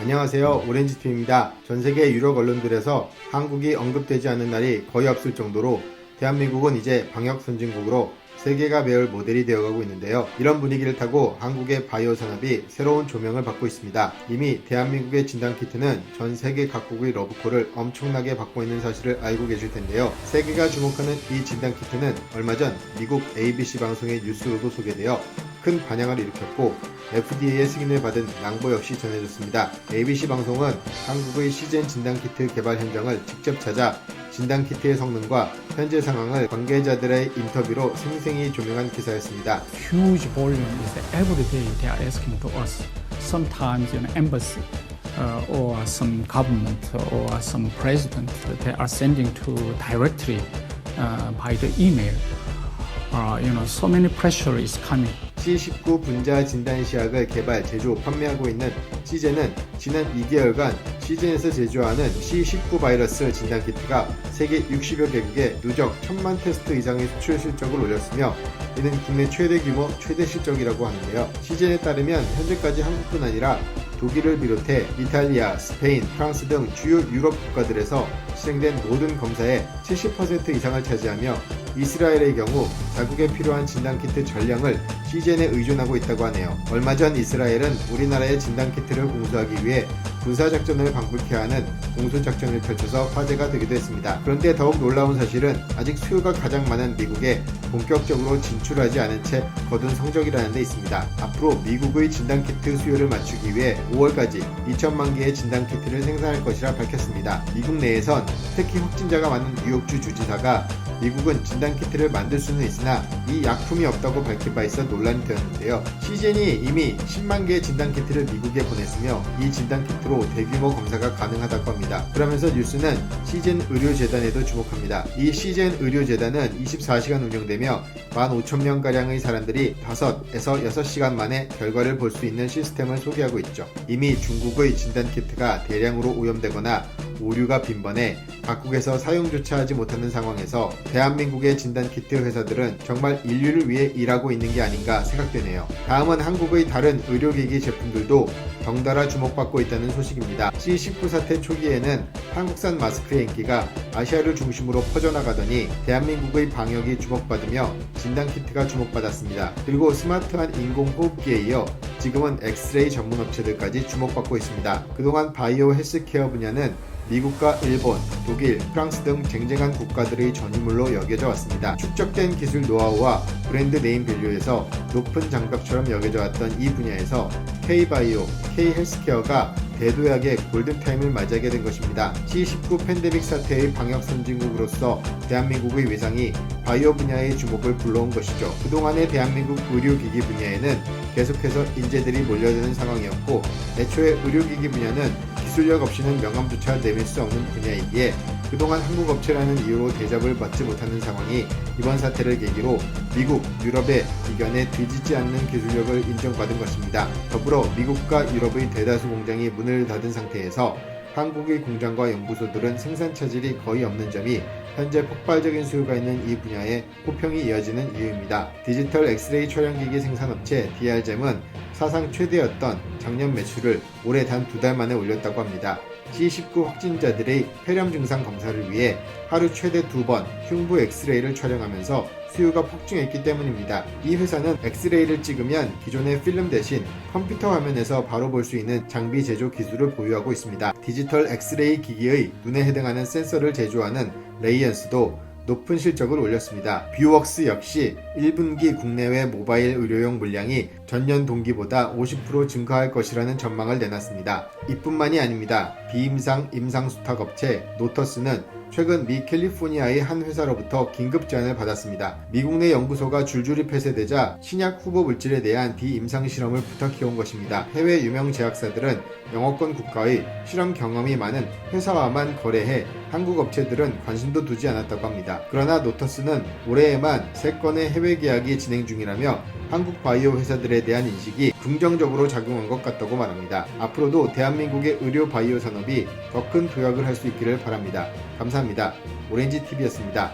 안녕하세요. 오렌지팀입니다. 전세계 유력 언론들에서 한국이 언급되지 않는 날이 거의 없을 정도로 대한민국은 이제 방역 선진국으로 세계가 배울 모델이 되어가고 있는데요. 이런 분위기를 타고 한국의 바이오 산업이 새로운 조명을 받고 있습니다. 이미 대한민국의 진단키트는 전 세계 각국의 러브콜을 엄청나게 받고 있는 사실을 알고 계실 텐데요. 세계가 주목하는 이 진단키트는 얼마 전 미국 ABC 방송의 뉴스로도 소개되어 큰 반향을 일으켰고 FDA의 승인을 받은 양보 역시 전해졌습니다. ABC 방송은 한국의 시젠 진단키트 개발 현장을 직접 찾아 진단키트의 성능과 현재 상황을 관계자들의 인터뷰로 생생히 조명한 기사였습니다. Huge volume is every day they are asking to us. Sometimes embassy or some government or some president they are sending to directly by the email. So many pressure is coming. C19 분자 진단 시약을 개발, 제조, 판매하고 있는 시젠은 지난 2개월간 시젠에서 제조하는 C19 바이러스 진단키트가 세계 60여 개국에 누적 1000만 테스트 이상의 수출 실적을 올렸으며 이는 국내 최대 규모, 최대 실적이라고 하는데요. 시젠에 따르면 현재까지 한국뿐 아니라 독일을 비롯해 이탈리아, 스페인, 프랑스 등 주요 유럽 국가들에서 실행된 모든 검사의 70% 이상을 차지하며 이스라엘의 경우 자국에 필요한 진단키트 전량을 시젠에 의존하고 있다고 하네요. 얼마 전 이스라엘은 우리나라의 진단키트를 공수하기 위해 군사작전을 방불케 하는 공수작전을 펼쳐서 화제가 되기도 했습니다. 그런데 더욱 놀라운 사실은 아직 수요가 가장 많은 미국에 본격적으로 진출하지 않은 채 거둔 성적이라는 데 있습니다. 앞으로 미국의 진단키트 수요를 맞추기 위해 5월까지 2천만 개의 진단키트를 생산할 것이라 밝혔습니다. 미국 내에선 특히 확진자가 많은 뉴욕주 주지사가 미국은 진단키트를 만들 수는 있으나 이 약품이 없다고 밝힌 바 있어 논란이 되었는데요. 시젠이 이미 10만 개의 진단키트를 미국에 보냈으며 이 진단키트로 대규모 검사가 가능하다고 합니다. 그러면서 뉴스는 시젠 의료재단에도 주목합니다. 이 시젠 의료재단은 24시간 운영되며 15,000명가량의 사람들이 5에서 6시간 만에 결과를 볼 수 있는 시스템을 소개하고 있죠. 이미 중국의 진단키트가 대량으로 오염되거나 오류가 빈번해 각국에서 사용조차 하지 못하는 상황에서 대한민국의 진단키트 회사들은 정말 인류를 위해 일하고 있는 게 아닌가 생각되네요. 다음은 한국의 다른 의료기기 제품들도 덩달아 주목받고 있다는 소식입니다. C19 사태 초기에는 한국산 마스크의 인기가 아시아를 중심으로 퍼져나가더니 대한민국의 방역이 주목받으며 진단키트가 주목받았습니다. 그리고 스마트한 인공호흡기에 이어 지금은 엑스레이 전문 업체들까지 주목받고 있습니다. 그동안 바이오 헬스케어 분야는 미국과 일본, 독일, 프랑스 등 쟁쟁한 국가들의 전유물로 여겨져 왔습니다. 축적된 기술 노하우와 브랜드 네임 밸류에서 높은 장벽처럼 여겨져 왔던 이 분야에서 K-바이오, K-헬스케어가 대도약의 골든타임을 맞이하게 된 것입니다. C19 팬데믹 사태의 방역 선진국으로서 대한민국의 위상이 바이오 분야의 주목을 불러온 것이죠. 그동안의 대한민국 의료기기 분야에는 계속해서 인재들이 몰려드는 상황이었고 애초에 의료기기 분야는 기술력 없이는 명함조차 내밀 수 없는 분야이기에 그동안 한국 업체라는 이유로 대접을 받지 못하는 상황이 이번 사태를 계기로 미국, 유럽의 이견에 뒤지지 않는 기술력을 인정받은 것입니다. 더불어 미국과 유럽의 대다수 공장이 문을 닫은 상태에서 한국의 공장과 연구소들은 생산 차질이 거의 없는 점이 현재 폭발적인 수요가 있는 이 분야에 호평이 이어지는 이유입니다. 디지털 엑스레이 촬영기기 생산업체 DR잼은 사상 최대였던 작년 매출을 올해 단 2달 만에 올렸다고 합니다. C19 확진자들의 폐렴 증상 검사를 위해 하루 최대 2번 흉부 엑스레이를 촬영하면서 수요가 폭증했기 때문입니다. 이 회사는 엑스레이를 찍으면 기존의 필름 대신 컴퓨터 화면에서 바로 볼 수 있는 장비 제조 기술을 보유하고 있습니다. 디지털 엑스레이 기기의 눈에 해당하는 센서를 제조하는 레이언스도 높은 실적을 올렸습니다. 뷰웍스 역시 1분기 국내외 모바일 의료용 물량이 전년 동기보다 50% 증가할 것이라는 전망을 내놨습니다. 이뿐만이 아닙니다. 비임상 임상수탁업체 노터스는 최근 미 캘리포니아의 한 회사로부터 긴급 제안을 받았습니다. 미국 내 연구소가 줄줄이 폐쇄되자 신약 후보 물질에 대한 비임상 실험을 부탁해온 것입니다. 해외 유명 제약사들은 영어권 국가의 실험 경험이 많은 회사와만 거래해 한국 업체들은 관심도 두지 않았다고 합니다. 그러나 노터스는 올해에만 3건의 해외 계약이 진행 중이라며 한국 바이오 회사들에 대한 인식이 긍정적으로 작용한 것 같다고 말합니다. 앞으로도 대한민국의 의료 바이오 산업이 더 큰 도약을 할 수 있기를 바랍니다. 감사합니다. 오렌지TV였습니다.